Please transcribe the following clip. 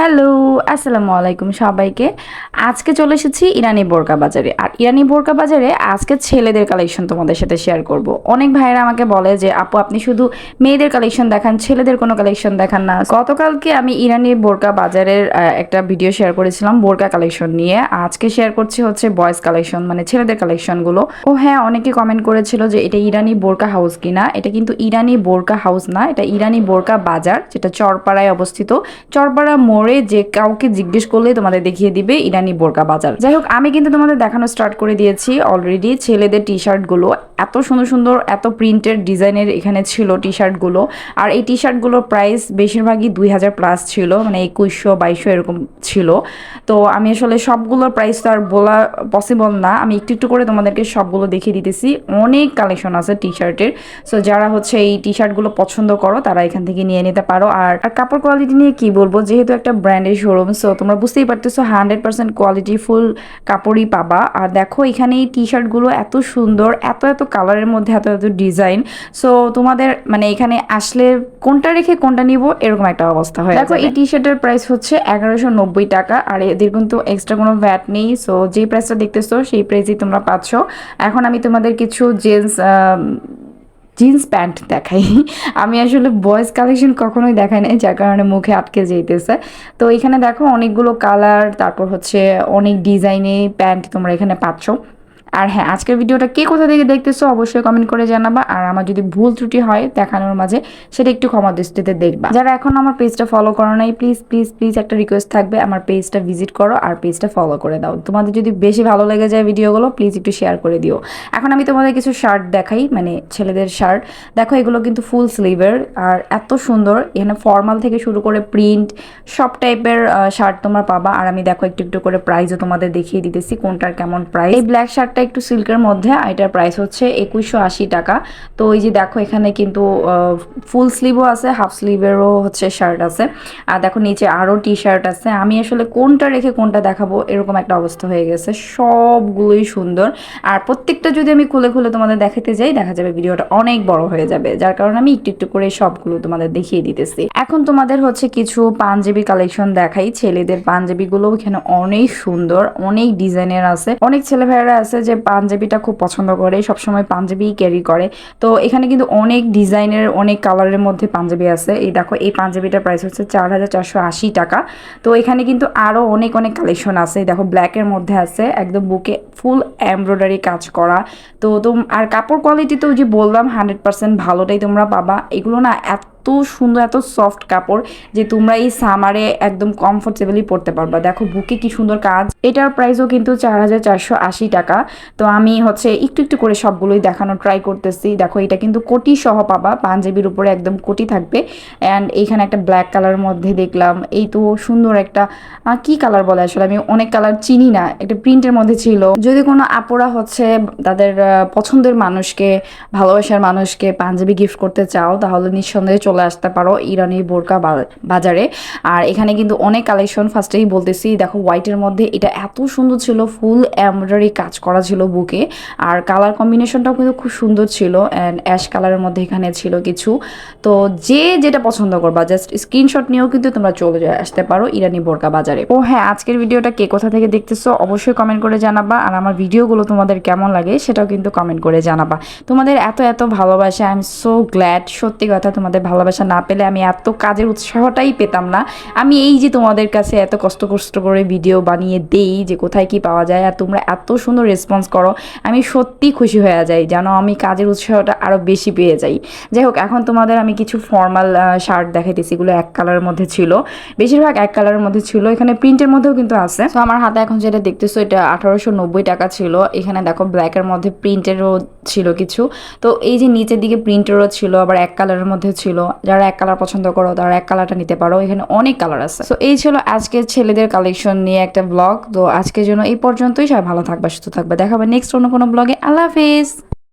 Hello, আসসালামু আলাইকুম সবাইকে। আজকে চলে এসেছি ইরানি বোরকা বাজারে। আর ইরানি বোরকা বাজারে আজকে ছেলেদের কালেকশন তোমাদের সাথে শেয়ার করব। অনেক ভাইয়েরা আমাকে বলে যে আপু আপনি শুধু মেয়েদের কালেকশন দেখান, ছেলেদের কোনো কালেকশন দেখান না। গতকালকে আমি ইরানি বোরকা বাজারের একটা ভিডিও শেয়ার করেছিলাম বোরকা কালেকশন নিয়ে। আজকে শেয়ার করছি হচ্ছে বয়েজ কালেকশন, মানে ছেলেদের কালেকশনগুলো। ও হ্যাঁ, অনেকে কমেন্ট করেছিল যে এটা ইরানি বোরকা হাউস কিনা। এটা কিন্তু ইরানি বোরকা হাউস না, এটা ইরানি বোরকা বাজার, যেটা চরপাড়ায় অবস্থিত। চরপাড়া মোড়ে যে কাউকে জিজ্ঞেস করলে তোমাদের দেখিয়ে দিবে ইরানি বোরকা বাজার। যাই হোক, আমি কিন্তু তোমাদের দেখানো স্টার্ট করে দিয়েছি অলরেডি। ছেলেদের টি শার্টগুলো এত সুন্দর সুন্দর, এত প্রিন্টেড ডিজাইনের এখানে ছিল টি শার্টগুলো। আর এই টি শার্টগুলোর প্রাইস বেশিরভাগই 2000 প্লাস ছিল, মানে 2100 2200 এরকম ছিল। তো আমি আসলে সবগুলোর প্রাইস তো আর বলা পসিবল না, আমি একটু একটু করে তোমাদেরকে সবগুলো দেখিয়ে দিতেছি। অনেক কালেকশন আছে টি শার্টের। সো যারা হচ্ছে এই টি শার্টগুলো পছন্দ করো তারা এখান থেকে নিয়ে নিতে পারো। আর কাপড় কোয়ালিটি নিয়ে কি বলবো, যেহেতু একটা ব্র্যান্ডের শোরুম, সো তোমরা বুঝতেই পারতেছো 100% কোয়ালিটি ফুল কাপড়ই পাবা। আর দেখো এখানে এই টি শার্টগুলো এত সুন্দর, এত এত কালারের মধ্যে এত এত ডিজাইন। সো তোমাদের মানে এখানে আসলে কোনটা রেখে কোনটা নিব এরকম একটা অবস্থা হয়। দেখো এই টি শার্টের প্রাইস হচ্ছে 1190 টাকা। আর এদের কিন্তু এক্সট্রা কোনো ভ্যাট নেই। সো যে প্রাইসটা দেখতেছো সেই প্রাইসই তোমরা পাচ্ছ। এখন আমি তোমাদের কিছু জিন্স প্যান্ট দেখাই। আমি আসলে বয়েজ কালেকশন কখনোই দেখাই নাই, যার কারণে মুখে আটকে যেতেছে। তো এখানে দেখো অনেকগুলো কালার, তারপর হচ্ছে অনেক ডিজাইনে প্যান্ট তোমরা এখানে পাচ্ছ। আর হ্যাঁ, আজকের ভিডিওটা কে কোথা থেকে দেখতেছো অবশ্যই কমেন্ট করে জানাবা। আর আমার যদি ভুল ত্রুটি হয় দেখানোর মাঝে, সেটা একটু ক্ষমা দৃষ্টিতে দেখবা। যারা এখন আমার পেজটা ফলো করো নাই, প্লিজ প্লিজ প্লিজ একটা রিকোয়েস্ট থাকবে, আমার পেজটা ভিজিট করো আর পেজটা ফলো করে দাও। তোমাদের যদি বেশি ভালো লেগে যায় ভিডিওগুলো, প্লিজ একটু শেয়ার করে দিও। এখন আমি তোমাদের কিছু শার্ট দেখাই, মানে ছেলেদের শার্ট। দেখো এগুলো কিন্তু ফুল স্লিভের আর এত সুন্দর। এখানে ফর্মাল থেকে শুরু করে প্রিন্ট সব টাইপের শার্ট তোমরা পাবা। আর আমি দেখো একটু একটু করে প্রাইসও তোমাদের দেখিয়ে দিতেছি কোনটার কেমন প্রাইস। এই ব্ল্যাক শার্টটা একটু সিল্কের মধ্যে, এটার প্রাইস হচ্ছে 2180 টাকা। তো এই যে দেখো এখানে কিন্তু ফুল স্লিভও আছে, হাফ স্লিভেরও হচ্ছে শার্ট আছে। আর দেখো নিচে আরও টি শার্ট আছে। আমি আসলে কোনটা রেখে কোনটা দেখাবো এরকম একটা অবস্থা হয়ে গেছে। সবগুলোই সুন্দর। আর প্রত্যেকটা যদি আমি খুলে খুলে তোমাদের দেখাতে যাই, দেখা যাবে ভিডিওটা অনেক বড় হয়ে যাবে, যার কারণে আমি একটু একটু করে সবগুলো তোমাদের দেখিয়ে দিতেছি। এখন তোমাদের হচ্ছে কিছু পাঞ্জাবি কালেকশন দেখাই। ছেলেদের পাঞ্জাবিগুলো এখানে অনেক সুন্দর, অনেক ডিজাইনের আছে। অনেক ছেলে ভাইয়েরা আছে যে পাঞ্জাবিটা খুব পছন্দ করে, সবসময় পাঞ্জাবি ক্যারি করে। তো এখানে কিন্তু অনেক ডিজাইনের, অনেক কালারের মধ্যে পাঞ্জাবি আছে। এই দেখো এই পাঞ্জাবিটার প্রাইস হচ্ছে 4480 টাকা। তো এখানে কিন্তু আরও অনেক অনেক কালেকশন আছে। দেখো ব্ল্যাকের মধ্যে আছে, একদম বুকে ফুল এমব্রয়ডারি কাজ করা। তো আর কাপড় কোয়ালিটি তো যে বললাম 100% ভালোটাই তোমরা পাবা। এগুলো না এত সুন্দর, এত সফট কাপড় যে তোমরা এই সামারে একদম কমফোর্টেবলি পরতে পারবা। দেখো বুকে কি সুন্দর কাজ। এটার প্রাইসও কিন্তু 4480 টাকা। তো আমি হচ্ছে একটু একটু করে সবগুলোই দেখানো ট্রাই করতেছি। দেখো এটা কিন্তু কোটি সহ পাবা, পাঞ্জাবির উপরে একদম কোটি থাকবে। অ্যান্ড এইখানে একটা ব্ল্যাক কালার মধ্যে দেখলাম, এই তো সুন্দর একটা কি কালার বলে আসলে আমি অনেক কালার চিনি না, একটা প্রিন্টের মধ্যে ছিল। যদি কোনো আপুরা হচ্ছে তাদের পছন্দের মানুষকে, ভালোবাসার মানুষকে পাঞ্জাবি গিফট করতে চাও, তাহলে নিঃসন্দেহে চলে আসতে পারো ইরানি বোরকা বাজারে। আর এখানে কিন্তু অনেক কালেকশন। ফার্স্টেই বলতেছি, দেখো হোয়াইটের মধ্যে এটা এত সুন্দর ছিল, ফুল এমব্রয়ডারি কাজ করা ছিল বুকে। আর কালার কম্বিনেশনটাও কিন্তু খুব সুন্দর ছিল। অ্যান্ড অ্যাশ কালারের মধ্যে এখানে ছিল কিছু। তো যে যেটা পছন্দ করবা জাস্ট স্ক্রিনশট নিয়েও কিন্তু তোমরা চলে আসতে পারো ইরানি বোরকা বাজারে। ও হ্যাঁ, আজকের ভিডিওটা কে কোথা থেকে দেখতেছো অবশ্যই কমেন্ট করে জানাবা। আর আমার ভিডিওগুলো তোমাদের কেমন লাগে সেটাও কিন্তু কমেন্ট করে জানাবা। তোমাদের এত এত ভালোবাসা, আই এম সো গ্ল্যাড। সত্যি কথা, তোমাদের ভালোবাসা না পেলে আমি এত কাজের উৎসাহটাই পেতাম না। আমি এই যে তোমাদের কাছে এত কষ্ট করে ভিডিও বানিয়ে দেই যে কোথায় কি পাওয়া যায়, আর তোমরা এত সুন্দর রেসপন্স করো, আমি সত্যি খুশি হয়ে যাই, যেন আমি কাজের উৎসাহটা আরও বেশি পেয়ে যাই। যাই হোক, এখন তোমাদের আমি কিছু ফর্মাল শার্ট দেখাইতেছি। এগুলো এক কালারের মধ্যে ছিল, বেশিরভাগ এক কালারের মধ্যে ছিল। এখানে প্রিন্টের মধ্যেও কিন্তু আছে। তো আমার হাতে এখন যেটা দেখতেছো এটা 1890 টাকা ছিল। এখানে দেখো ব্ল্যাকের মধ্যে প্রিন্টেরও ছিল কিছু। তো এই যে নিচের দিকে প্রিন্টেরও ছিল, আবার এক কালারের মধ্যে ছিল। যারা এক কালার পছন্দ করো তারা এক কালারটা নিতে পারো, এখানে অনেক কালার আছে। তো এই ছিল আজকের ছেলেদের কালেকশন নিয়ে একটা ব্লগ। তো আজকের জন্য এই পর্যন্তই। সবাই ভালো থাকবে, সুস্থ থাকবে। দেখা হবে নেক্সট অন্য কোনো ব্লগে। আল্লাহ হাফেজ।